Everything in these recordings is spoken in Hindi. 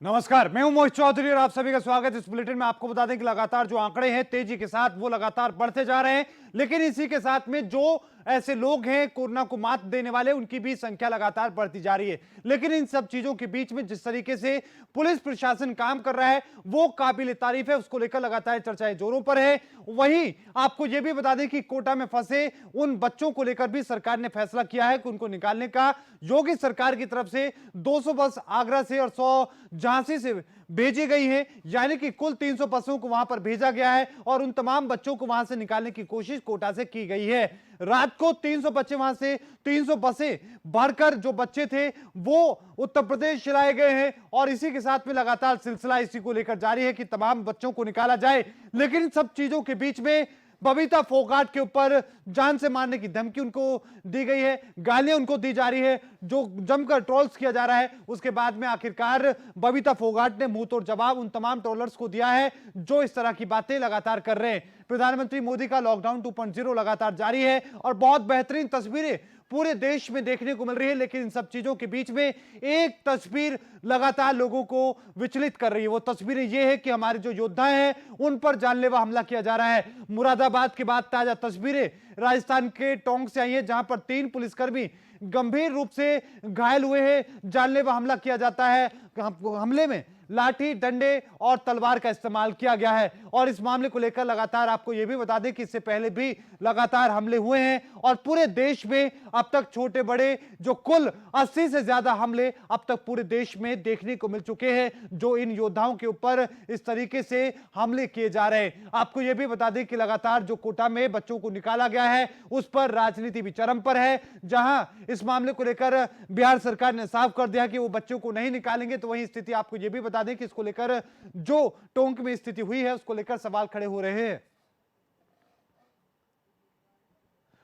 नमस्कार, मैं हूं मोहित चौधरी और आप सभी का स्वागत है इस बुलेटिन में। आपको बता दें कि लगातार जो आंकड़े हैं तेजी के साथ वो लगातार बढ़ते जा रहे हैं, लेकिन इसी के साथ में जो ऐसे लोग हैं कोरोना को मात देने वाले, उनकी भी संख्या लगातार बढ़ती जा रही है। लेकिन इन सब चीजों के बीच में जिस तरीके से पुलिस प्रशासन काम कर रहा है वो काबिल तारीफ है, उसको लेकर लगातार चर्चाएं जोरों पर है। वहीं आपको यह भी बता दें कि कोटा में फंसे उन बच्चों को लेकर भी सरकार ने फैसला किया है कि उनको निकालने का। योगी सरकार की तरफ से 200 बस आगरा से और 100 झांसी से भेजी गई है, यानी कि कुल 300 बसों को वहां पर भेजा गया है और उन तमाम बच्चों को वहां से निकालने की कोशिश कोटा से की गई है। रात को 300 बच्चे वहां से 300 बसें भरकर जो बच्चे थे वो उत्तर प्रदेश लाए गए हैं और इसी के साथ में लगातार सिलसिला इसी को लेकर जारी है कि तमाम बच्चों को निकाला जाए। लेकिन इन सब चीजों के बीच में बबीता फोगाट के ऊपर जान से मारने की धमकी उनको दी गई है, गालियां उनको दी जा रही है, जो जमकर ट्रोल्स किया जा रहा है। उसके बाद में आखिरकार बबीता फोगाट ने मुंह तोड़ जवाब उन तमाम ट्रोलर्स को दिया है जो इस तरह की बातें लगातार कर रहे हैं। प्रधानमंत्री मोदी का लॉकडाउन 2.0 लगातार जारी है और बहुत बेहतरीन तस्वीरें पूरे देश में देखने को मिल रही है, लेकिन इन सब चीजों के बीच में एक तस्वीर लगातार लोगों को विचलित कर रही है। वो तस्वीरें ये है कि हमारे जो योद्धा हैं उन पर जानलेवा हमला किया जा रहा है। मुरादाबाद के बाद ताजा तस्वीरें राजस्थान के टोंक से आई है, जहां पर 3 पुलिसकर्मी गंभीर रूप से घायल हुए हैं। जानलेवा हमला किया जाता है, हमले में लाठी, डंडे और तलवार का इस्तेमाल किया गया है। और इस मामले को लेकर लगातार आपको यह भी बता दें कि इससे पहले भी लगातार हमले हुए हैं और पूरे देश में अब तक छोटे बड़े जो कुल 80 से ज्यादा हमले अब तक पूरे देश में देखने को मिल चुके हैं, जो इन योद्धाओं के ऊपर इस तरीके से हमले किए जा रहे हैं। आपको यह भी बता दें कि लगातार जो कोटा में बच्चों को निकाला गया है उस पर राजनीति भी चरम पर है। जहां इस मामले को लेकर बिहार सरकार ने साफ कर दिया कि वो बच्चों को नहीं निकालेंगे, तो वही स्थिति आपको यह भी बता दें कि इसको लेकर जो टोंक में स्थिति हुई है उसको लेकर सवाल खड़े हो रहे हैं।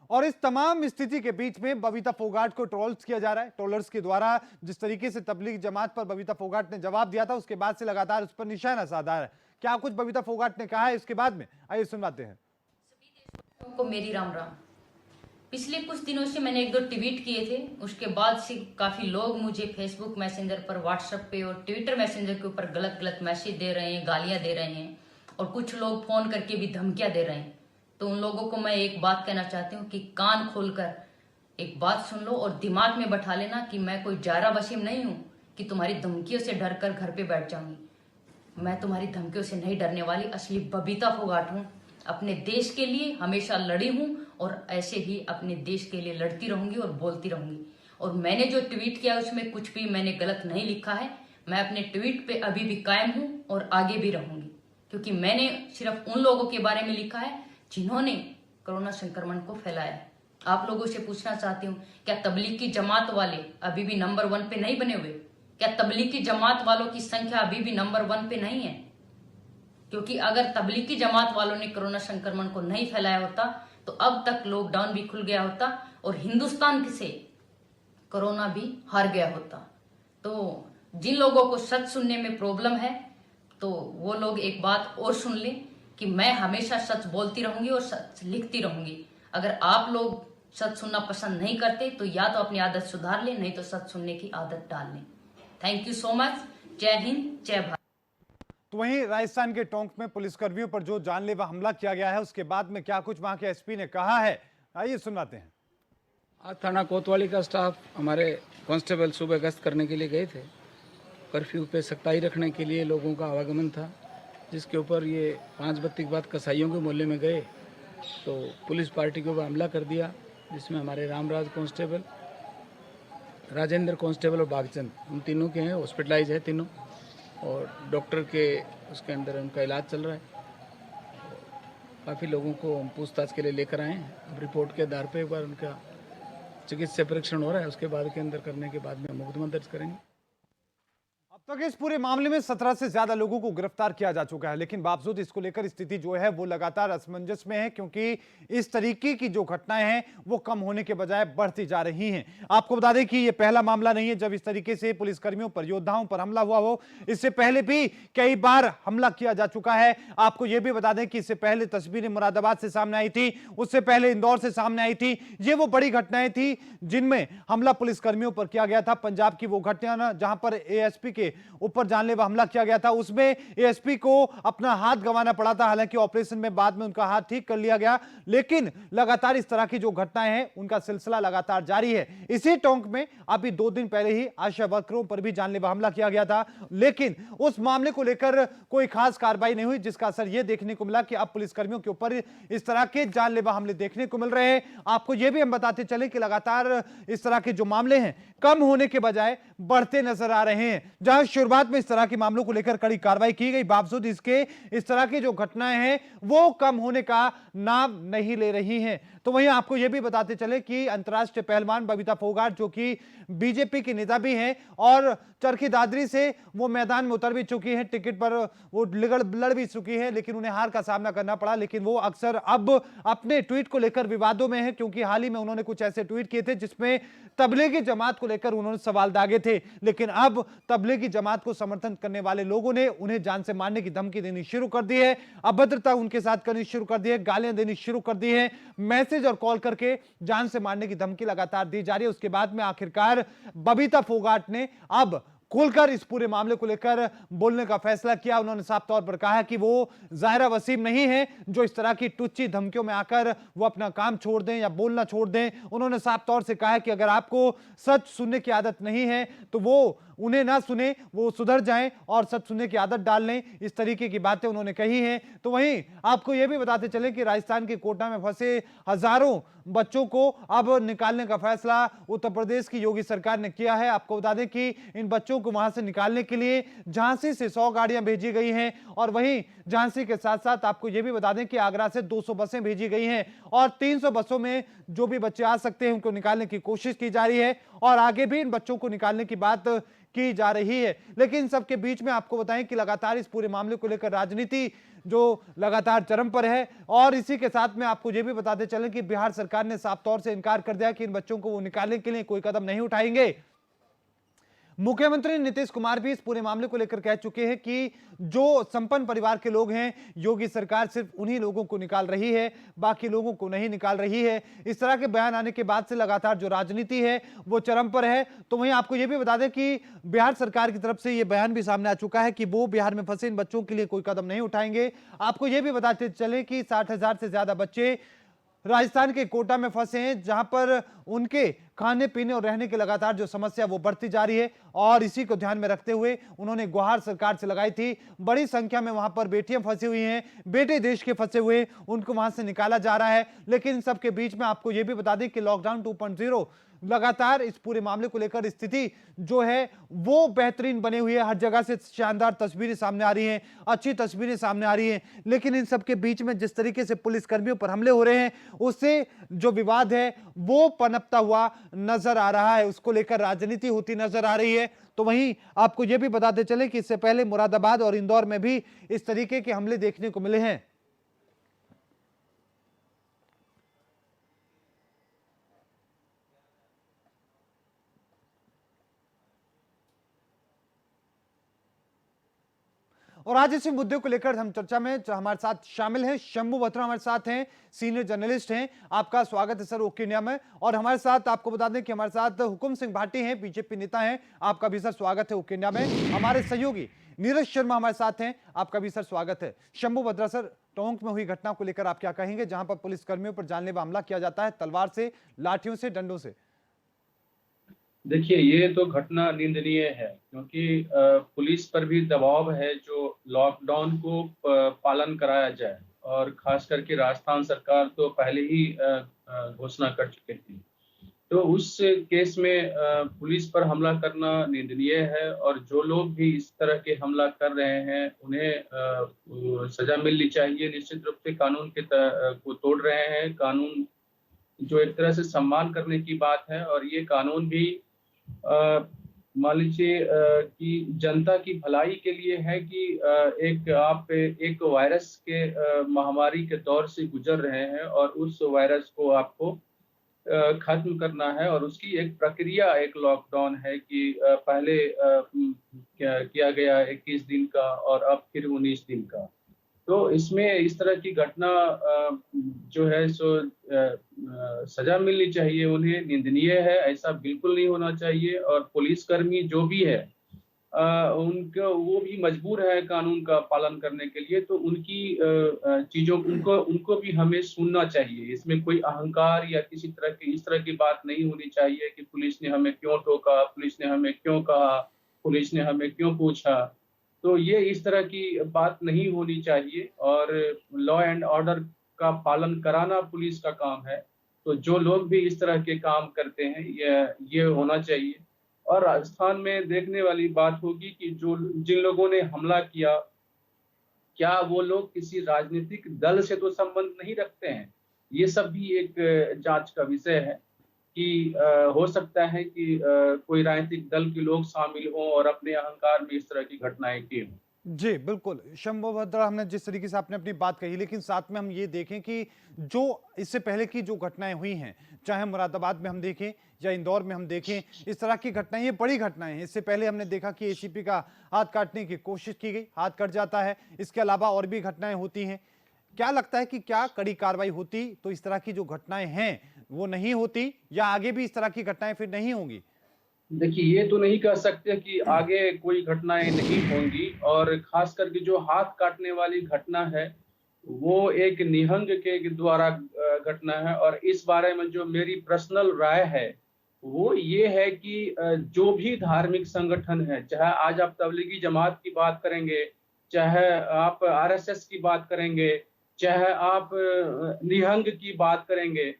और इस तमाम स्थिति के बीच में बबीता फोगाट को ट्रोल्स किया जा रहा है। ट्रोलर्स के द्वारा जिस तरीके से तबलीग जमात पर बबीता फोगाट ने जवाब दिया था, उसके बाद से लगातार उस पर निशाना साधा है। क्या कुछ बबीता फोगाट ने कहा है इसके बाद में, आइए सुनवाते हैं। सभी देशवासियों को मेरी राम राम। पिछले कुछ दिनों से मैंने 1-2 ट्वीट किए थे, उसके बाद से काफी लोग मुझे फेसबुक मैसेंजर पर, व्हाट्सएप पे और ट्विटर मैसेंजर के ऊपर गलत गलत मैसेज दे रहे हैं, गालियां दे रहे हैं और कुछ लोग फोन करके भी धमकियां दे रहे हैं। तो उन लोगों को मैं एक बात कहना चाहती हूँ कि कान खोलकर एक बात सुन लो और दिमाग में बैठा लेना कि मैं कोई जारा वसीम नहीं हूँ कि तुम्हारी धमकियों से डर कर घर पे बैठ जाऊंगी। मैं तुम्हारी धमकियों से नहीं डरने वाली, असली बबीता फोगाट हूँ। अपने देश के लिए हमेशा लड़ी हूँ और ऐसे ही अपने देश के लिए लड़ती रहूंगी और बोलती रहूंगी। और मैंने जो ट्वीट किया उसमें कुछ भी मैंने गलत नहीं लिखा है। मैं अपने ट्वीट पे अभी भी कायम हूँ और आगे भी रहूंगी, क्योंकि मैंने सिर्फ उन लोगों के बारे में लिखा है जिन्होंने कोरोना संक्रमण को फैलाया है। आप लोगों से पूछना चाहती हूँ, क्या तबलीग की जमात वाले अभी भी नंबर 1 पे नहीं बने हुए? क्या तबलीग की जमात वालों की संख्या अभी भी नंबर 1 पे नहीं है? क्योंकि अगर तबलीगी जमात वालों ने कोरोना संक्रमण को नहीं फैलाया होता तो अब तक लॉकडाउन भी खुल गया होता और हिंदुस्तान से कोरोना भी हार गया होता। तो जिन लोगों को सच सुनने में प्रॉब्लम है तो वो लोग एक बात और सुन लें कि मैं हमेशा सच बोलती रहूंगी और सच लिखती रहूंगी। अगर आप लोग सच सुनना पसंद नहीं करते तो या तो अपनी आदत सुधार लें, नहीं तो सच सुनने की आदत डाल लें। Thank you so much. जय हिंद, जय भारत। तो वहीं राजस्थान के टोंक में पुलिसकर्मियों पर जो जानलेवा हमला किया गया है उसके बाद में क्या कुछ वहां के एसपी ने कहा है, आइए सुनाते हैं। आज थाना कोतवाली का स्टाफ हमारे कांस्टेबल सुबह गश्त करने के लिए गए थे। कर्फ्यू पे सख्ताई रखने के लिए लोगों का आवागमन था, जिसके ऊपर ये 5 बत्ती के बाद कसाईयों के मोहल्ले में गए तो पुलिस पार्टी के ऊपर हमला कर दिया, जिसमें हमारे रामराज कांस्टेबल, राजेंद्र कांस्टेबल और बागचंद, उन तीनों के हैं, हॉस्पिटलाइज है तीनों और डॉक्टर के उसके अंदर उनका इलाज चल रहा है। काफ़ी लोगों को हम पूछताछ के लिए लेकर आए हैं। अब रिपोर्ट के आधार पर एक बार उनका चिकित्सा परीक्षण हो रहा है, उसके बाद के अंदर करने के बाद में मुकदमा दर्ज करेंगे। अब तक इस पूरे मामले में 17 से ज्यादा लोगों को गिरफ्तार किया जा चुका है, लेकिन बावजूद इसको लेकर स्थिति जो है वो लगातार असमंजस में है, क्योंकि इस तरीके की जो घटनाएं हैं वो कम होने के बजाय बढ़ती जा रही हैं। आपको बता दें कि ये पहला मामला नहीं है जब इस तरीके से पुलिसकर्मियों पर, योद्धाओं पर हमला हुआ हो। इससे पहले भी कई बार हमला किया जा चुका है। आपको यह भी बता दें कि इससे पहले तस्वीरें मुरादाबाद से सामने आई थी, उससे पहले इंदौर से सामने आई थी। ये वो बड़ी घटनाएं थी जिनमें हमला पुलिसकर्मियों पर किया गया था। पंजाब की वो घटना जहां पर एएसपी के ऊपर जानलेवा हमला किया गया था, उसमें एएसपी को अपना हाथ गंवाना पड़ा था। हालांकि ऑपरेशन में बाद में उनका हाथ ठीक कर लिया गया, लेकिन लगातार इस तरह की जो घटनाएं हैं उनका सिलसिला लगातार जारी है। इसी टोंक में अभी 2 दिन पहले ही आशा वर्करों पर भी जानलेवा हमला किया गया था, लेकिन उस मामले को लेकर कोई खास कार्रवाई नहीं हुई, जिसका असर यह देखने को मिला कि अब पुलिसकर्मियों के ऊपर इस तरह के जानलेवा हमले देखने को मिल रहे हैं। आपको यह भी हम बताते चले कि लगातार इस तरह के जो मामले हैं कम होने के बजाय बढ़ते नजर आ रहे हैं। जहां शुरुआत में इस तरह के मामलों को लेकर कड़ी कार्रवाई की गई, बावजूद इसके इस तरह की जो घटनाएं हैं वो कम होने का नाम नहीं ले रही हैं। तो वहीं आपको यह भी बताते चले कि अंतर्राष्ट्रीय पहलवान बबीता फोगाट, जो कि बीजेपी की नेता भी हैं और चरखी दादरी से वो मैदान में उतर भी चुकी हैं, टिकट पर वो लड़ भी चुकी है, लेकिन उन्हें हार का सामना करना पड़ा। लेकिन वो अक्सर अब अपने ट्वीट को लेकर विवादों में है, क्योंकि हाल ही में उन्होंने कुछ ऐसे ट्वीट किए थे जिसमें तबलीगी जमात को लेकर उन्होंने सवाल दागे थे। लेकिन अब तबलीगी जमात को समर्थन करने वाले लोगों ने उन्हें जान से मारने की धमकी देनी शुरू कर दी है, अभद्रता उनके साथ करनी शुरू कर दी है, गालियां देनी शुरू कर दी है, मैसेज और कॉल करके जान से मारने की धमकी लगातार दी जा रही है। उसके बाद में आखिरकार बबीता फोगाट ने अब खुलकर इस पूरे मामले को लेकर बोलने का फैसला किया। उन्होंने साफ तौर पर कहा कि वो जाहिरा वसीम नहीं है जो इस तरह की टुच्ची धमकियों में आकर वो अपना काम छोड़ दें या बोलना छोड़ दें। उन्होंने साफ तौर से कहा है कि अगर आपको सच सुनने की आदत नहीं है तो वो उन्हें ना सुने, वो सुधर जाएं और सच सुनने की आदत डाल लें। इस तरीके की बातें उन्होंने कही हैं। तो वहीं आपको यह भी बताते चले कि राजस्थान के कोटा में फंसे हजारों बच्चों को अब निकालने का फैसला उत्तर प्रदेश की योगी सरकार ने किया है। आपको बता दें कि इन बच्चों को वहां से निकालने के लिए झांसी से 100 गाड़ियां भेजी गई हैं और वहीं झांसी के साथ साथ आपको यह भी बता दें कि आगरा से 200 बसें भेजी गई हैं और 300 बसों में जो भी बच्चे आ सकते हैं उनको निकालने की कोशिश की जा रही है और आगे भी इन बच्चों को निकालने की बात की जा रही है। लेकिन इन सबके बीच में आपको बताएं कि लगातार इस पूरे मामले को लेकर राजनीति जो लगातार चरम पर है और इसी के साथ में आपको यह भी बताते चलें कि बिहार सरकार ने साफ तौर से इनकार कर दिया कि इन बच्चों को वो निकालने के लिए कोई कदम नहीं उठाएंगे। मुख्यमंत्री नीतीश कुमार भी इस पूरे मामले को लेकर कह चुके हैं कि जो संपन्न परिवार के लोग हैं, योगी सरकार सिर्फ उन्हीं लोगों को निकाल रही है, बाकी लोगों को नहीं निकाल रही है। इस तरह के बयान आने के बाद से लगातार जो राजनीति है वो चरम पर है। तो वहीं आपको यह भी बता दें कि बिहार सरकार की तरफ से यह बयान भी सामने आ चुका है कि वो बिहार में फंसे इन बच्चों के लिए कोई कदम नहीं उठाएंगे। आपको यह भी बताते चले कि 60,000 से ज्यादा बच्चे राजस्थान के कोटा में फंसे हैं, जहां पर उनके खाने पीने और रहने की लगातार जो समस्या वो बढ़ती जा रही है और इसी को ध्यान में रखते हुए उन्होंने गुहार सरकार से लगाई थी। बड़ी संख्या में वहां पर बेटियां फंसी हुई हैं, बेटे देश के फंसे हुए, उनको वहां से निकाला जा रहा है। लेकिन इन सबके बीच में आपको यह भी बता दें कि लॉकडाउन 2.0 लगातार इस पूरे मामले को लेकर स्थिति जो है वो बेहतरीन बनी हुई है। हर जगह से शानदार तस्वीरें सामने आ रही हैं, अच्छी तस्वीरें सामने आ रही हैं। लेकिन इन सबके बीच में जिस तरीके से पुलिस कर्मियों पर हमले हो रहे हैं उससे जो विवाद है वो पनपता हुआ नजर आ रहा है, उसको लेकर राजनीति होती नजर आ रही है। तो वहीं आपको यह भी बताते चले कि इससे पहले मुरादाबाद और इंदौर में भी इस तरीके के हमले देखने को मिले हैं। और आज इसी मुद्दे को लेकर हम चर्चा में हमारे साथ शामिल हैं शंभू बत्रा, हमारे साथ हैं, सीनियर जर्नलिस्ट हैं। आपका स्वागत है सर ओके इंडिया में। और हमारे साथ आपको बता दें कि हमारे साथ हुकुम सिंह भाटी हैं, बीजेपी नेता हैं। आपका भी सर स्वागत है ओके इंडिया में। हमारे सहयोगी नीरज शर्मा हमारे साथ हैं, आपका भी सर स्वागत है। शंभू बत्रा सर, टोंक में हुई घटना को लेकर आप क्या कहेंगे, जहां पर पुलिस कर्मियों पर जानलेवा हमला किया जाता है तलवार से, लाठियों से, डंडों से? देखिए, ये तो घटना निंदनीय है क्योंकि पुलिस पर भी दबाव है जो लॉकडाउन को पालन कराया जाए और खास करके राजस्थान सरकार तो पहले ही घोषणा कर चुके थे। तो उस केस में पुलिस पर हमला करना निंदनीय है और जो लोग भी इस तरह के हमला कर रहे हैं उन्हें सजा मिलनी चाहिए। निश्चित रूप से कानून के को तोड़ रहे हैं, कानून जो एक तरह से सम्मान करने की बात है और ये कानून भी मान लीजिए कि जनता की भलाई के लिए है कि एक वायरस के महामारी के दौर से गुजर रहे हैं और उस वायरस को आपको खत्म करना है और उसकी एक प्रक्रिया, एक लॉकडाउन है कि पहले किया गया 21 दिन का और अब फिर 19 दिन का। तो इसमें इस तरह की घटना जो है सो सजा मिलनी चाहिए उन्हें, निंदनीय है, ऐसा बिल्कुल नहीं होना चाहिए। और पुलिसकर्मी जो भी है उनको वो भी मजबूर है कानून का पालन करने के लिए, तो उनकी चीजों उनको भी हमें सुनना चाहिए। इसमें कोई अहंकार या किसी तरह की इस तरह की बात नहीं होनी चाहिए कि पुलिस ने हमें क्यों टोका, पुलिस ने हमें क्यों कहा, पुलिस ने हमें क्यों पूछा। तो ये इस तरह की बात नहीं होनी चाहिए और लॉ एंड ऑर्डर का पालन कराना पुलिस का काम है। तो जो लोग भी इस तरह के काम करते हैं ये होना चाहिए। और राजस्थान में देखने वाली बात होगी कि जो जिन लोगों ने हमला किया, क्या वो लोग किसी राजनीतिक दल से तो संबंध नहीं रखते हैं। ये सब भी एक जांच का विषय है कि हो सकता है कि कोई राजनीतिक दल के लोग शामिल हों और अपने अहंकार में इस तरह की घटनाएं की हों। जी बिल्कुल शंभु भद्रा, हमने जिस तरीके से आपने अपनी बात कही, लेकिन साथ में हम ये देखें कि जो इससे पहले की जो घटनाएं हुई हैं, चाहे मुरादाबाद में हम देखें या इंदौर में हम देखें, इस तरह की घटनाएं, ये बड़ी घटनाएं हैं। इससे पहले हमने देखा कि एसीपी का हाथ काटने की कोशिश की गई, हाथ कट जाता है। इसके अलावा और भी घटनाएं होती हैं। क्या लगता है कि क्या कड़ी कार्रवाई होती तो इस तरह की जो घटनाएं हैं वो नहीं होती, या आगे भी इस तरह की घटनाएं फिर नहीं होंगी? देखिए, ये तो नहीं कह सकते कि आगे कोई घटनाएं नहीं होंगी, और खास करके जो हाथ काटने वाली घटना है वो एक निहंग के द्वारा घटना है। और इस बारे में जो मेरी पर्सनल राय है वो ये है कि जो भी धार्मिक संगठन है, चाहे आज आप तबलीगी जमात की बात करेंगे, चाहे आप आरएसएस की बात करेंगे, चाहे आप निहंग की बात करेंगे,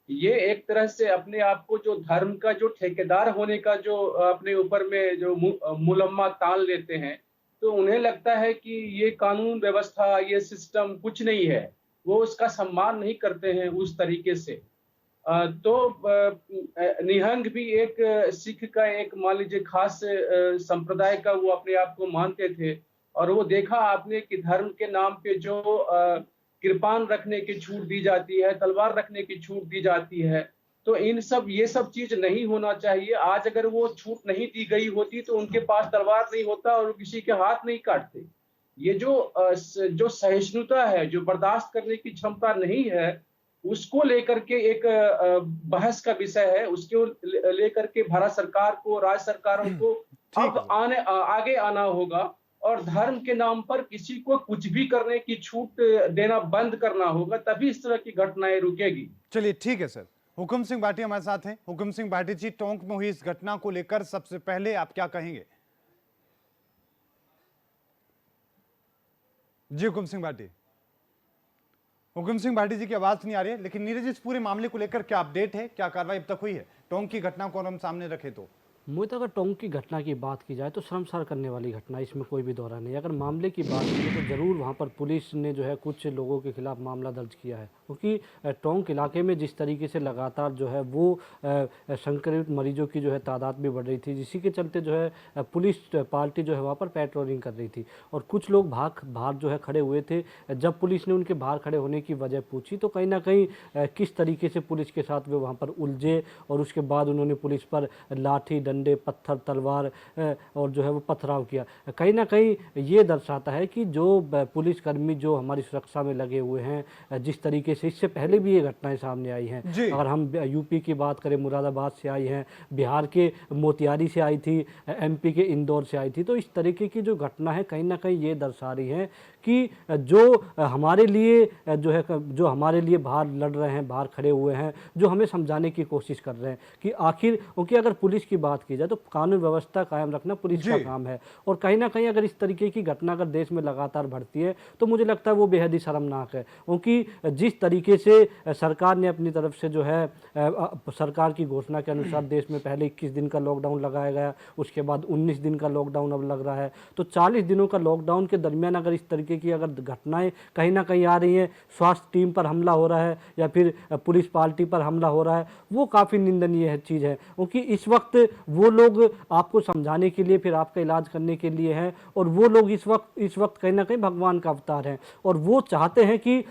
ये एक तरह से अपने आप को जो धर्म का जो ठेकेदार होने का जो अपने ऊपर में जो मुलम्मा तान लेते हैं, तो उन्हें लगता है कि ये कानून व्यवस्था, ये सिस्टम कुछ नहीं है, वो उसका सम्मान नहीं करते हैं उस तरीके से। निहंग भी एक सिख का एक मान लीजिए खास संप्रदाय का वो अपने आप को मानते थे, और वो देखा आपने कि धर्म के नाम पे जो कृपान रखने की छूट दी जाती है, तलवार रखने की छूट दी जाती है, तो ये सब चीज नहीं होना चाहिए। आज अगर वो छूट नहीं दी गई होती तो उनके पास तलवार नहीं होता और वो किसी के हाथ नहीं काटते। ये जो सहिष्णुता है, जो बर्दाश्त करने की क्षमता नहीं है, उसको लेकर के एक बहस का विषय है। उसको लेकर के भारत सरकार को, राज्य सरकारों को अब आगे आना होगा और धर्म के नाम पर किसी को कुछ भी करने की छूट देना बंद करना होगा, तभी इस तरह की घटनाएं रुकेगी। चलिए ठीक है सर। हुकुम सिंह भाटी हमारे साथ हैं। हुकुम सिंह भाटी जी, टोंक में हुई इस घटना को लेकर सबसे पहले आप क्या कहेंगे? जी हुकुम सिंह भाटी। हुकुम सिंह भाटी जी की आवाज नहीं आ रही है, लेकिन नीरज, इस पूरे मामले को लेकर क्या अपडेट है, क्या कार्रवाई अब तक हुई है? टोंक की घटना को हम सामने रखें तो मुझे अगर टोंक की घटना की बात की जाए तो शर्मसार करने वाली घटना, इसमें कोई भी दौरा नहीं। अगर मामले की बात की तो ज़रूर वहाँ पर पुलिस ने जो है कुछ लोगों के खिलाफ मामला दर्ज किया है, क्योंकि टोंक इलाके में जिस तरीके से लगातार जो है वो संक्रमित मरीजों की जो है तादाद भी बढ़ रही थी, जिसी के चलते जो है पुलिस पार्टी जो है वहाँ पर पेट्रोलिंग कर रही थी और कुछ लोग बाहर जो है खड़े हुए थे। जब पुलिस ने उनके बाहर खड़े होने की वजह पूछी तो कहीं ना कहीं किस तरीके से पुलिस के साथ वे वहाँ पर उलझे और उसके बाद उन्होंने पुलिस पर लाठी, डंडे, पत्थर, तलवार और जो है वो पथराव किया। कहीं ना कहीं ये दर्शाता है कि जो पुलिसकर्मी जो हमारी सुरक्षा में लगे हुए हैं, जिस तरीके से इससे पहले भी ये घटनाएं सामने आई हैं। अगर हम यूपी की बात करें, मुरादाबाद से आई हैं, बिहार के मोतिहारी से आई थी, एमपी के इंदौर से आई थी, तो इस तरीके की जो घटना है कहीं ना कहीं ये दर्शा रही है कि जो हमारे लिए जो है, जो हमारे लिए बाहर लड़ रहे हैं, बाहर खड़े हुए हैं, जो हमें समझाने की कोशिश कर रहे हैं कि आखिर, क्योंकि अगर पुलिस की बात की जाए तो कानून व्यवस्था कायम रखना पुलिस का काम है, और कहीं ना कहीं अगर इस तरीके की घटना अगर देश में लगातार बढ़ती है तो मुझे लगता है वो बेहद ही शर्मनाक है। क्योंकि जिस तरीके से सरकार ने अपनी तरफ से जो है सरकार की घोषणा के अनुसार देश में पहले 21 दिन का लॉकडाउन लगाया गया, उसके बाद 19 दिन का लॉकडाउन अब लग रहा है, तो 40 दिनों का लॉकडाउन के दरमियान अगर इस तरीके की अगर घटनाएं कहीं ना कहीं आ रही हैं, स्वास्थ्य टीम पर हमला हो रहा है या फिर पुलिस पार्टी पर हमला हो रहा है, वो काफ़ी निंदनीय चीज़ है। क्योंकि इस वक्त वो लोग आपको समझाने के लिए, फिर आपका इलाज करने के लिए हैं, और वो लोग इस वक्त कहीं ना कहीं भगवान का अवतार हैं, और वो चाहते हैं कि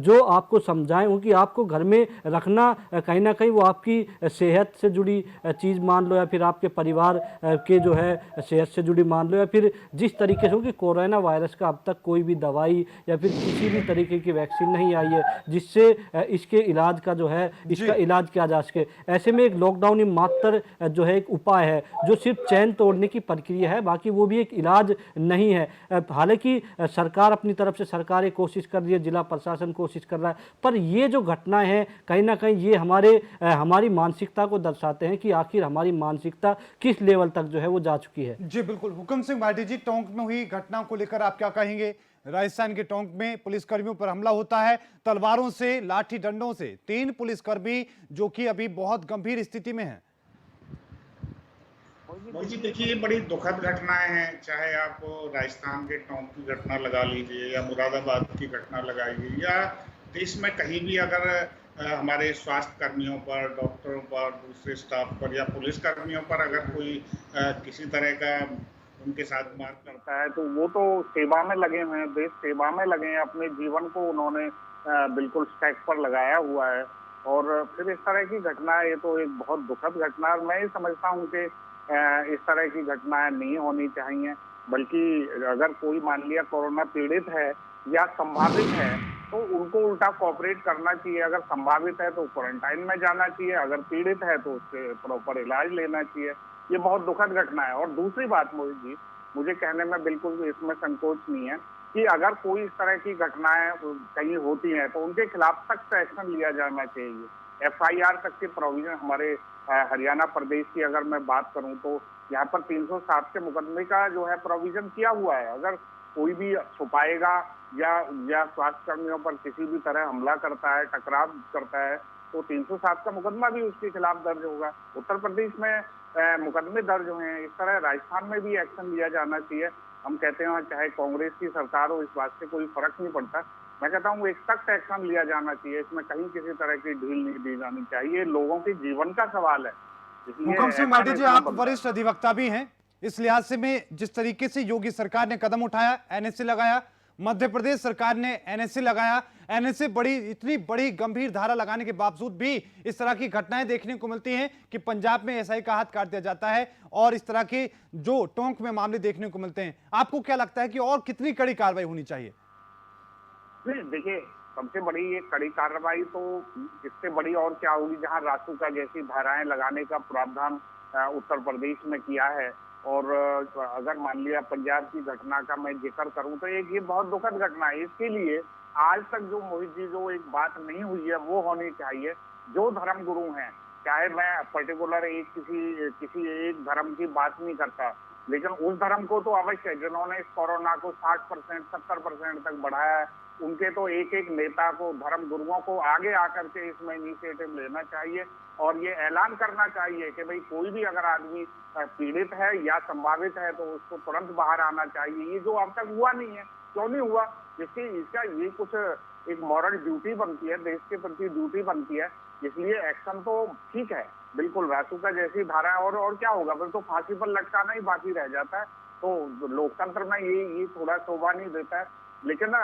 जो आपको समझाएं, क्योंकि आपको घर में रखना कहीं ना कहीं वो आपकी सेहत से जुड़ी चीज़ मान लो, या फिर आपके परिवार के जो है सेहत से जुड़ी मान लो, या फिर जिस तरीके से, क्योंकि कोरोना वायरस का अब तक कोई भी दवाई या फिर किसी भी तरीके की वैक्सीन नहीं आई है जिससे इसके इलाज का जो है, इसका इलाज किया जा सके। ऐसे में एक लॉकडाउन ही मात्र जो है है एक उपाय है, जो सिर्फ चैन तोड़ने की प्रक्रिया है, बाकी वो भी एक इलाज नहीं है। हालांकि सरकार अपनी तरफ से सरकारें कोशिश कर रही है, जिला प्रशासन कोशिश कर रहा है, पर ये जो घटनाएं हैं कहीं ना कहीं ये हमारी मानसिकता को दर्शाते हैं कि आखिर हमारी मानसिकता किस लेवल तक जो है वो जा चुकी है। जी बिल्कुल। हुक्म सिंह भाटी जी, टोंक में हुई घटना को लेकर आप क्या कहेंगे? राजस्थान के टोंक में पुलिसकर्मियों पर हमला होता है तलवारों से, लाठी डंडों से। 3 पुलिसकर्मी जो कि अभी बहुत गंभीर स्थिति में हैं। मोदी जी देखिए, ये बड़ी दुखद घटनाएं हैं। चाहे आप राजस्थान के टोंक की घटना लगा लीजिए या मुरादाबाद की घटना लगाइए, या देश में कहीं भी अगर हमारे स्वास्थ्य कर्मियों पर, डॉक्टरों पर, दूसरे स्टाफ पर या पुलिस कर्मियों पर अगर कोई किसी तरह का उनके साथ मार करता है तो वो तो सेवा में लगे हुए हैं, देश सेवा में लगे हैं, अपने जीवन को उन्होंने बिल्कुल स्टैक पर लगाया हुआ है। और फिर इस तरह की घटना, ये तो एक बहुत दुखद घटना है। मैं ये समझता हूँ कि इस तरह की घटनाएं नहीं होनी चाहिए, बल्कि अगर कोई मान लिया कोरोना पीड़ित है या संभावित है तो उनको उल्टा कोऑपरेट करना चाहिए। अगर संभावित है तो क्वारंटाइन में जाना चाहिए, अगर पीड़ित है तो उसके प्रॉपर इलाज लेना चाहिए। ये बहुत दुखद घटना है। और दूसरी बात मोहित जी, मुझे कहने में बिल्कुल भी इसमें संकोच नहीं है कि अगर कोई इस तरह की घटनाएं कहीं होती हैं तो उनके खिलाफ सख्त एक्शन लिया जाना चाहिए। FIR तक के प्रोविजन हमारे हरियाणा प्रदेश की अगर मैं बात करूं तो यहाँ पर 307 के मुकदमे का जो है प्रोविजन किया हुआ है। अगर कोई भी छुपाएगा या स्वास्थ्य कर्मियों पर किसी भी तरह हमला करता है, टकराव करता है, तो 307 का मुकदमा भी उसके खिलाफ दर्ज होगा। उत्तर प्रदेश में मुकदमे दर्ज हुए हैं। इस तरह राजस्थान में भी एक्शन लिया जाना चाहिए। हम कहते हैं चाहे कांग्रेस की सरकार हो, इस बात से कोई फर्क नहीं पड़ता। मैं कहता हूँ एक सख्त एक्शन लिया जाना चाहिए। इसमें कहीं किसी तरह की ढील नहीं दी जानी चाहिए। लोगों के जीवन का सवाल है। हुक्म सिंह भाटी जी, आप वरिष्ठ अधिवक्ता भी हैं। इस लिहाज से में जिस तरीके से योगी सरकार ने कदम उठाया, NSA लगाया, मध्य प्रदेश सरकार ने NSA लगाया, NSA इतनी बड़ी गंभीर धारा लगाने के बावजूद भी इस तरह की घटनाएं देखने को मिलती हैं कि पंजाब में SI का हाथ काट दिया जाता है और इस तरह के जो टोंक में मामले देखने को मिलते हैं। आपको क्या लगता है कि और कितनी कड़ी कार्रवाई होनी चाहिए? देखिए, सबसे बड़ी ये कड़ी कार्रवाई तो इससे बड़ी और क्या होगी, जहां रासुका जैसी धाराएं लगाने का प्रावधान उत्तर प्रदेश में किया है। और अगर मान लिया पंजाब की घटना का मैं जिक्र करूं तो ये बहुत दुखद घटना है। इसके लिए आज तक जो मोहित जी जो एक बात नहीं हुई है वो होनी चाहिए। जो धर्म गुरु हैं, चाहे मैं पर्टिकुलर किसी एक धर्म की बात नहीं करता, लेकिन उस धर्म को तो अवश्य जिन्होंने इस कोरोना को 60% 70% तक बढ़ाया है, उनके तो एक एक नेता को, धर्म गुरुओं को आगे आकर के इसमें इनिशिएटिव लेना चाहिए और ये ऐलान करना चाहिए कि भाई कोई भी अगर आदमी पीड़ित है या संभावित है तो उसको तुरंत बाहर आना चाहिए। ये जो अब तक हुआ नहीं है, क्यों नहीं हुआ? इसका ये कुछ एक मॉरल ड्यूटी बनती है, देश के प्रति ड्यूटी बनती है। इसलिए एक्शन तो ठीक है, बिल्कुल रासुका जैसी धारा और क्या होगा, फिर तो फांसी पर लटकाना ही बाकी रह जाता है। तो लोकतंत्र में ये थोड़ा शोभा नहीं देता है। लेकिन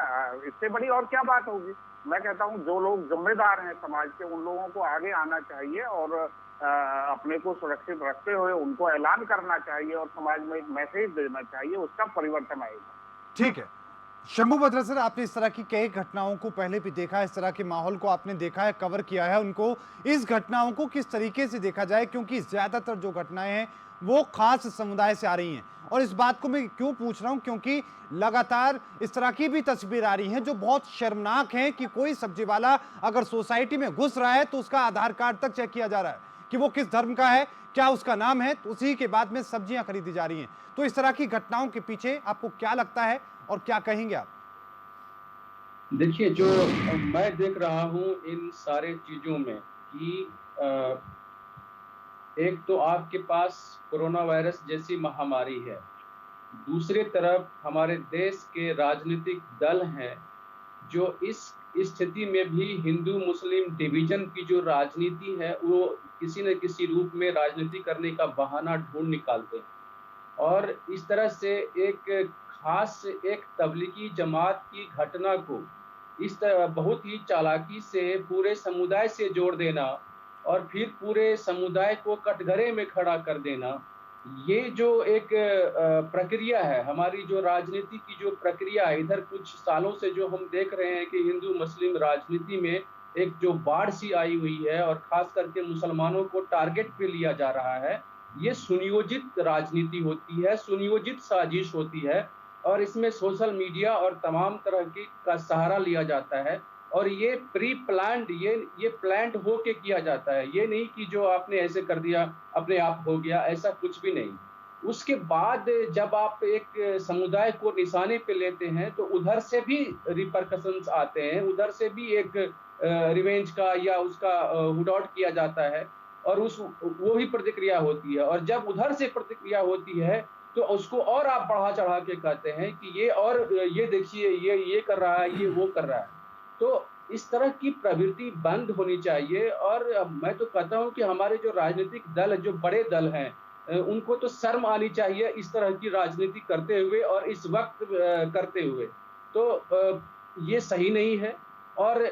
इससे बड़ी और क्या बात होगी? मैं कहता हूँ जो लोग जिम्मेदार हैं समाज के, उन लोगों को आगे आना चाहिए और अपने को सुरक्षित रखते हुए उनको ऐलान करना चाहिए और समाज में एक मैसेज देना चाहिए, उसका परिवर्तन आएगा। ठीक है। शंभू बत्रा सर, आपने इस तरह की कई घटनाओं को पहले भी देखा है, इस तरह के माहौल को आपने देखा है, कवर किया है उनको। इस घटनाओं को किस तरीके से देखा जाए, क्योंकि ज्यादातर जो घटनाएं हैं वो खास समुदाय से आ रही हैं। और इस बात को मैं क्यों पूछ रहा हूं, क्योंकि लगातार इस तरह की भी तस्वीर आ रही हैं जो बहुत शर्मनाक हैं कि कोई सब्जी वाला अगर सोसाइटी में घुस रहा है तो उसका आधार कार्ड तक चेक किया जा रहा है कि वो किस धर्म का है, क्या उसका नाम है, तो उसी के बाद में सब्जियां खरीदी जा रही हैं। तो इस तरह की घटनाओं के पीछे आपको क्या लगता है और क्या कहेंगे आप? देखिए, जो मैं देख रहा हूं इन सारे चीजों में कि एक तो आपके पास कोरोना वायरस जैसी महामारी है, दूसरी तरफ हमारे देश के राजनीतिक दल हैं जो इस स्थिति में भी हिंदू मुस्लिम डिवीजन की जो राजनीति है वो किसी न किसी रूप में राजनीति करने का बहाना ढूंढ निकालते हैं। और इस तरह से एक खास एक तबलीगी जमात की घटना को इस तरह बहुत ही चालाकी से पूरे समुदाय से जोड़ देना और फिर पूरे समुदाय को कटघरे में खड़ा कर देना, ये जो एक प्रक्रिया है, हमारी जो राजनीति की जो प्रक्रिया है, इधर कुछ सालों से जो हम देख रहे हैं कि हिंदू मुस्लिम राजनीति में एक जो बाढ़ सी आई हुई है और खास करके मुसलमानों को टारगेट पे लिया जा रहा है, ये सुनियोजित राजनीति होती है, सुनियोजित साजिश होती है और इसमें सोशल मीडिया और तमाम तरह की का सहारा लिया जाता है और ये प्री प्लान्ड, ये प्लान्ड होके किया जाता है। ये नहीं कि जो आपने ऐसे कर दिया अपने आप हो गया, ऐसा कुछ भी नहीं। उसके बाद जब आप एक समुदाय को निशाने पे लेते हैं तो उधर से भी रिपरकशंस आते हैं, उधर से भी एक रिवेंज का या उसका हुड आउट किया जाता है और वो भी प्रतिक्रिया होती है और जब उधर से प्रतिक्रिया होती है तो उसको और आप बढ़ा चढ़ा के कहते हैं कि ये और ये देखिए ये कर रहा है, ये वो कर रहा है। तो इस तरह की प्रवृत्ति बंद होनी चाहिए और मैं तो कहता हूं कि हमारे जो राजनीतिक दल, जो बड़े दल हैं, उनको तो शर्म आनी चाहिए इस तरह की राजनीति करते हुए और इस वक्त करते हुए। तो ये सही नहीं है और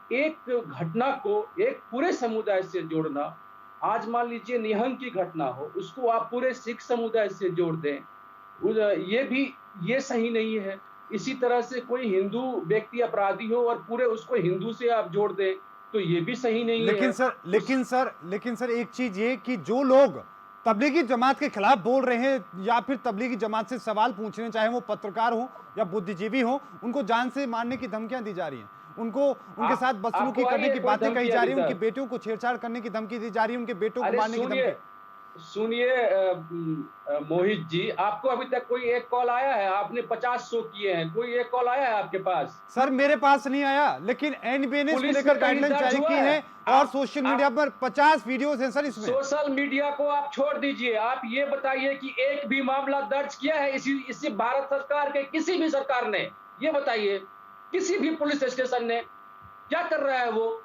एक घटना को एक पूरे समुदाय से जोड़ना, आज मान लीजिए निहंग की घटना हो, उसको आप पूरे सिख समुदाय से जोड़ दें, ये सही नहीं है। इसी तरह से कोई हिंदू व्यक्ति अपराधी हो और पूरे उसको हिंदू से आप जोड़ दें, तो ये भी सही नहीं है। लेकिन सर एक चीज ये कि जो लोग तबलीगी जमात के खिलाफ बोल रहे हैं या फिर तबलीगी जमात से सवाल पूछ रहे हैं, चाहे वो पत्रकार हो या बुद्धिजीवी हो, उनको जान से मारने की धमकियां दी जा रही हैं, उनको उनके साथ बदसलूकी करने की बातें कही जा रही है, उनकी बेटियों को छेड़छाड़ करने की धमकी दी जा रही है, उनके बेटों को मारने की धमकी। सुनिए मोहित जी, आपको अभी तक कोई एक कॉल आया है? आपने 50 शो किए हैं, कोई एक कॉल आया है आपके पास? सर मेरे पास नहीं आया, लेकिन एनबीए ने इसको लेकर गाइडलाइन जारी की है और सोशल मीडिया पर 50 वीडियोस हैं सर। इसमें सोशल मीडिया को आप छोड़ दीजिए, आप ये बताइए कि एक भी मामला दर्ज किया है इसी भारत सरकार के किसी भी सरकार ने? ये बताइए, किसी भी पुलिस स्टेशन ने क्या कर रहा है वो?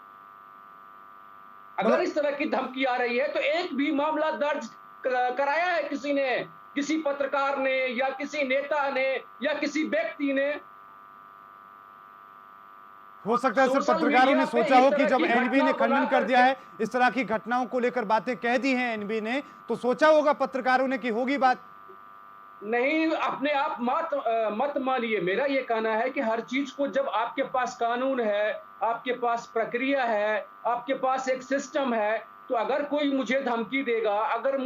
अगर इस तरह की धमकी आ रही है तो एक भी मामला दर्ज कराया है किसी ने, किसी पत्रकार ने या किसी नेता ने या किसी व्यक्ति ने? हो सकता है सिर्फ पत्रकारों ने सोचा हो कि जब एनबीए ने खंडन कर दिया है, इस तरह की घटनाओं को लेकर बातें कह दी हैं एनबीए ने, तो सोचा होगा पत्रकारों ने कि होगी बात। नहीं, अपने आप मत मानिए। मेरा ये कहना है कि हर चीज को, जब आपके पास कानून है, आपके पास प्रक्रिया है, आपके पास एक सिस्टम है, तो अगर कोई मुझे धमकी देगा, अगर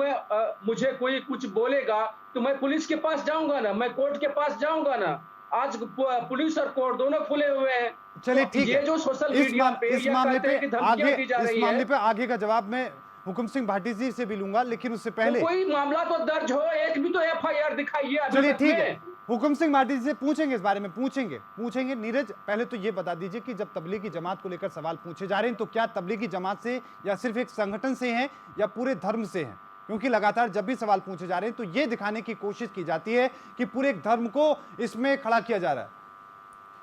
मुझे कोई कुछ बोलेगा तो मैं पुलिस के पास जाऊंगा ना, मैं कोर्ट के पास जाऊंगा ना। आज पुलिस और कोर्ट दोनों खुले हुए हैं। चलिए ठीक है, ये जो सोशल मीडिया पे इस मामले पे है, आगे का जवाब मैं हुकुम सिंह भाटी जी से भी लूंगा, लेकिन उससे पहले तो कोई मामला तो दर्ज हो, एक भी तो एफआईआर दिखाइए। चलिए ठीक है, हुकुम सिंह भाटी जी से पूछेंगे, इस बारे में पूछेंगे। नीरज, पहले तो ये बता दीजिए कि जब तबलीगी जमात को लेकर सवाल पूछे जा रहे हैं तो क्या तबलीगी जमात से या सिर्फ एक संगठन से हैं या पूरे धर्म से हैं? क्योंकि लगातार जब भी सवाल पूछे जा रहे हैं तो ये दिखाने की कोशिश की जाती है कि पूरे एक धर्म को इसमें खड़ा किया जा रहा है।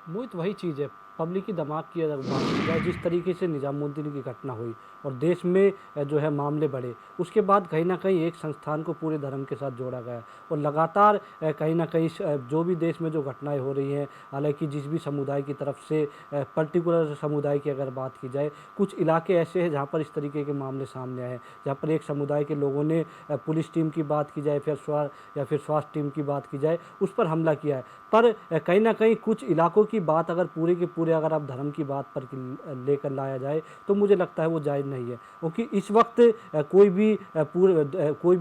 मोहित, वही चीज़ है, पब्लिक की दिमाग की अगर बात की जाए, जिस तरीके से निजामुद्दीन की घटना हुई और देश में जो है मामले बढ़े, उसके बाद कहीं ना कहीं एक संस्थान को पूरे धर्म के साथ जोड़ा गया और लगातार कहीं ना कहीं जो भी देश में जो घटनाएं हो रही हैं, हालांकि जिस भी समुदाय की तरफ से, पर्टिकुलर समुदाय की अगर बात की जाए, कुछ इलाके ऐसे हैं जहां पर इस तरीके के मामले सामने आए, जहां पर एक समुदाय के लोगों ने पुलिस टीम की बात की जाए फिर स्वास्थ्य टीम की बात की जाए, उस पर हमला किया है। पर कहीं ना कहीं कुछ इलाकों की बात अगर पूरे के पूरे अगर आप धर्म की बात पर लेकर लाया जाए तो मुझे लगता है वो जायज़ नहीं है, क्योंकि इस वक्त कोई भी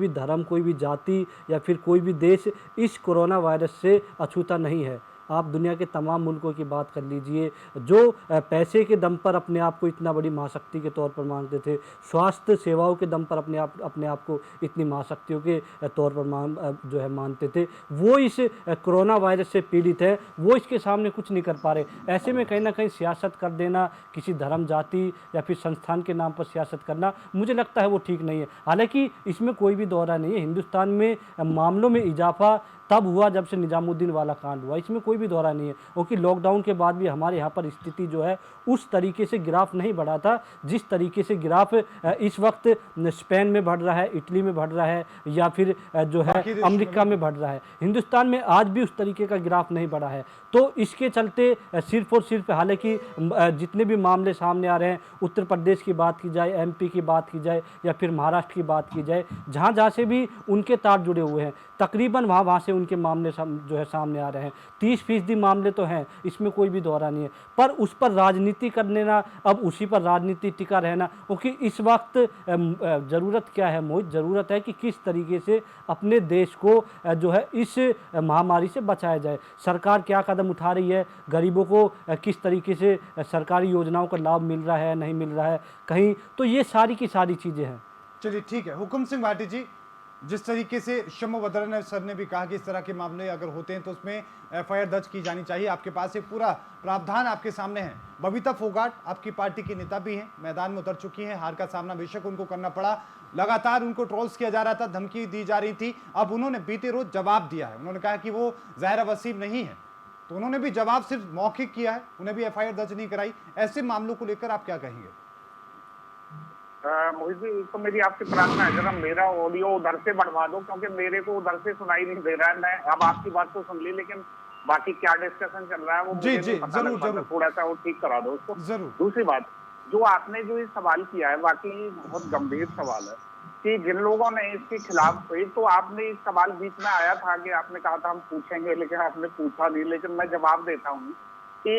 धर्म, कोई भी जाति या फिर कोई भी देश इस कोरोना वायरस से अछूता नहीं है। आप दुनिया के तमाम मुल्कों की बात कर लीजिए, जो पैसे के दम पर अपने आप को इतना बड़ी महाशक्ति के तौर पर मानते थे, स्वास्थ्य सेवाओं के दम पर अपने आप को इतनी महाशक्तियों के तौर पर मानते थे, वो इस कोरोना वायरस से पीड़ित है, वो इसके सामने कुछ नहीं कर पा रहे। ऐसे में कहीं ना कहीं सियासत कर देना, किसी धर्म, जाति या फिर संस्थान के नाम पर सियासत करना, मुझे लगता है वो ठीक नहीं है। हालांकि इसमें कोई भी दौरा नहीं है, हिंदुस्तान में मामलों में इजाफा तब हुआ जब से निजामुद्दीन वाला कांड हुआ, इसमें कोई भी दौरा नहीं है, क्योंकि लॉकडाउन के बाद भी हमारे यहाँ पर स्थिति जो है उस तरीके से गिराफ नहीं बढ़ा था जिस तरीके से गिराफ इस वक्त स्पेन में बढ़ रहा है, इटली में बढ़ रहा है या फिर जो है अमेरिका में बढ़ रहा है। हिंदुस्तान में आज भी उस तरीके का गिराफ नहीं बढ़ा है। तो इसके चलते सिर्फ और सिर्फ, हालांकि जितने भी मामले सामने आ रहे हैं, उत्तर प्रदेश की बात की जाए, एमपी की बात की जाए या फिर महाराष्ट्र की बात की जाए, जहाँ से भी उनके तार जुड़े हुए हैं, तकरीबन वहाँ से उनके मामले जो है सामने आ रहे हैं। 30% मामले तो हैं, इसमें कोई भी दोहरा नहीं है, पर उस पर राजनीति कर लेना, अब उसी पर राजनीति टिका रहना, क्योंकि इस वक्त ज़रूरत क्या है मोहित, ज़रूरत है कि किस तरीके से अपने देश को जो है इस महामारी से बचाया जाए। सरकार क्या कदम उठा रही है, गरीबों को किस तरीके से सरकारी योजनाओं का लाभ मिल रहा है, नहीं मिल रहा है कहीं, तो ये सारी की सारी चीज़ें हैं। चलिए ठीक है। हुकुम सिंह भाटी जी, जिस तरीके से शम्मू बदरन सर ने भी कहा कि इस तरह के मामले अगर होते हैं तो उसमें एफआईआर दर्ज की जानी चाहिए, आपके पास एक पूरा प्रावधान आपके सामने है। बबीता फोगाट आपकी पार्टी की नेता भी हैं, मैदान में उतर चुकी हैं, हार का सामना बेशक उनको करना पड़ा, लगातार उनको ट्रोल्स किया जा रहा था, धमकी दी जा रही थी, अब उन्होंने बीते रोज जवाब दिया है। उन्होंने कहा कि वो ज़ाहिरा वसीम नहीं है, तो उन्होंने भी जवाब सिर्फ मौखिक किया है, उन्हें भी एफआईआर दर्ज नहीं कराई। ऐसे मामलों को लेकर आप क्या कहेंगे? मोहित जी, तो मेरी आपसे प्रार्थना है, जरा मेरा ऑडियो उधर से बढ़वा दो, क्योंकि मेरे को उधर से सुनाई नहीं दे रहा है। मैं अब आपकी बात तो सुन ली, लेकिन बाकी क्या डिस्कशन चल रहा है वो मुझे नहीं पता लग पाता। थोड़ा सा वो ठीक करा दो उसको। जरूर। दूसरी बात, जो आपने जो ये सवाल किया है वाकई बहुत गंभीर सवाल है कि जिन लोगों ने इसके खिलाफ, एक तो आपने इस सवाल बीच में आया था कि आपने कहा था हम पूछेंगे, लेकिन आपने पूछा नहीं, लेकिन मैं जवाब देता हूँ कि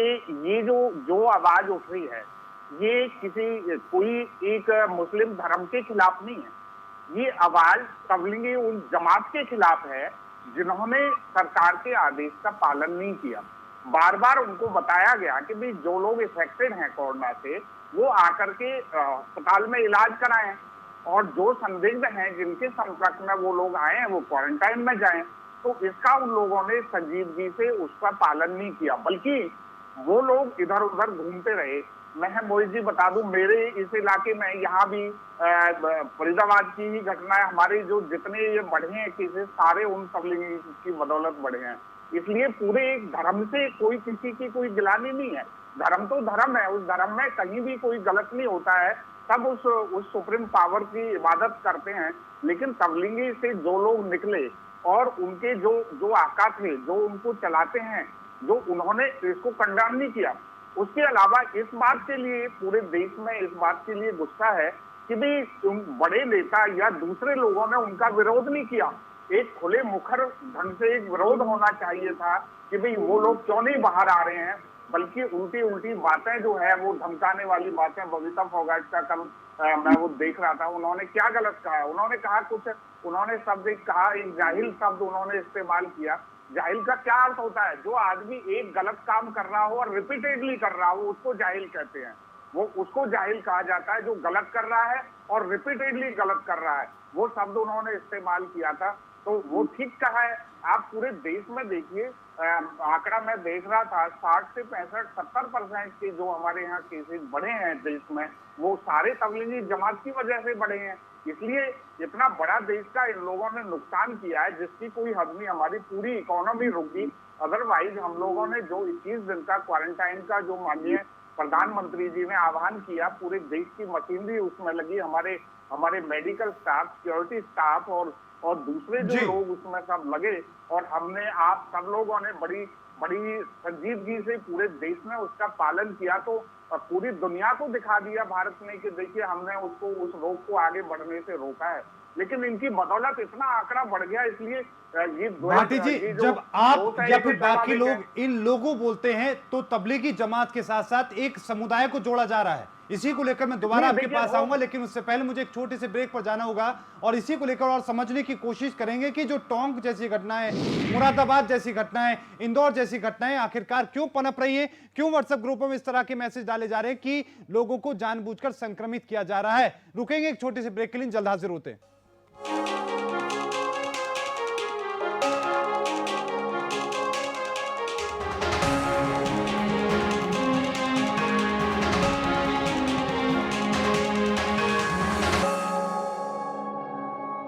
ये जो आवाज उठ रही है ये कोई एक मुस्लिम धर्म के खिलाफ नहीं है। ये आवाज तबलीगी उन जमात के खिलाफ है जिन्होंने सरकार के आदेश का पालन नहीं किया। बार बार उनको बताया गया कि भाई जो लोग इफेक्टेड हैं कोरोना से वो आकर के अस्पताल में इलाज कराएं, और जो संदिग्ध हैं जिनके संपर्क में वो लोग आए हैं वो क्वारंटाइन में जाएं। तो इसका उन लोगों ने संजीदगी से उसका पालन नहीं किया, बल्कि वो लोग इधर उधर घूमते रहे। मैं मोहित जी बता दूं, मेरे इस इलाके में यहाँ भी फरीदाबाद की ही घटना है, हमारे जो जितने ये बढ़े हैं केसेस सारे उन तबलीगी की बदौलत बढ़े हैं। इसलिए पूरे एक धर्म से कोई किसी की कोई गिलानी नहीं है, धर्म तो धर्म है, उस धर्म में कहीं भी कोई गलत नहीं होता है, सब उस सुप्रीम पावर की इबादत करते हैं। लेकिन तबलीगी से जो लोग निकले और उनके जो आका थे, जो उनको चलाते हैं, जो उन्होंने इसको कंडेम नहीं किया। उसके अलावा इस बात के लिए पूरे देश में इस बात के लिए गुस्सा है कि भी बड़े नेता या दूसरे लोगों ने उनका विरोध नहीं किया। एक खुले मुखर ढंग से एक विरोध होना चाहिए था कि भाई वो लोग क्यों नहीं बाहर आ रहे हैं, बल्कि उल्टी उल्टी बातें जो है वो धमकाने वाली बातें। बबीता फोगाट का कल मैं वो देख रहा था, उन्होंने क्या गलत कहा, उन्होंने कहा कुछ, उन्होंने शब्द कहा, एक जाहिल शब्द उन्होंने इस्तेमाल किया। जाहिल का क्या अर्थ होता है? जो आदमी एक गलत काम कर रहा हो और रिपीटेडली कर रहा हो उसको जाहिल कहते हैं। वो उसको जाहिल कहा जाता है जो गलत कर रहा है और रिपीटेडली गलत कर रहा है। वो शब्द उन्होंने इस्तेमाल किया था, तो वो ठीक कहा है। आप पूरे देश में देखिए, आंकड़ा मैं देख रहा था, 60 से 65-70% के जो हमारे यहाँ केसेस बढ़े हैं देश में, वो सारे तबलीगी जमात की वजह से बढ़े हैं। इसलिए इतना बड़ा देश का इन लोगों ने नुकसान किया है जिसकी कोई हद नहीं, हमारी पूरी इकोनॉमी रुकी। अदरवाइज हम लोगों ने जो 21 दिन का क्वारंटाइन का जो माननीय प्रधानमंत्री जी ने आह्वान किया, पूरे देश की मशीनरी उसमें लगी, हमारे मेडिकल स्टाफ, सिक्योरिटी स्टाफ और दूसरे जो लोग उसमें सब लगे, और हमने आप सब लोगों ने बड़ी संजीदगी से पूरे देश में उसका पालन किया। तो पूरी दुनिया को दिखा दिया भारत ने कि देखिए हमने उसको, उस रोग को आगे बढ़ने से रोका है। लेकिन इनकी बदौलत इतना आंकड़ा बढ़ गया। इसलिए ये भाटी जी, जब आप या फिर बाकी लोग इन लोगों बोलते हैं तो तबलीगी जमात के साथ साथ एक समुदाय को जोड़ा जा रहा है। इसी को लेकर मैं दोबारा आपके पास आऊंगा, लेकिन उससे पहले मुझे एक छोटे से ब्रेक पर जाना होगा और इसी को लेकर और समझने की कोशिश करेंगे कि जो टोंक जैसी घटनाएं, मुरादाबाद जैसी घटनाएं, इंदौर जैसी घटनाएं आखिरकार क्यों पनप रही हैं, क्यों व्हाट्सएप ग्रुपों में इस तरह के मैसेज डाले जा रहे हैं कि लोगों को जानबूझकर संक्रमित किया जा रहा है। रुकेंगे एक छोटे से ब्रेक के लिए, जल्द हाजिर होते हैं।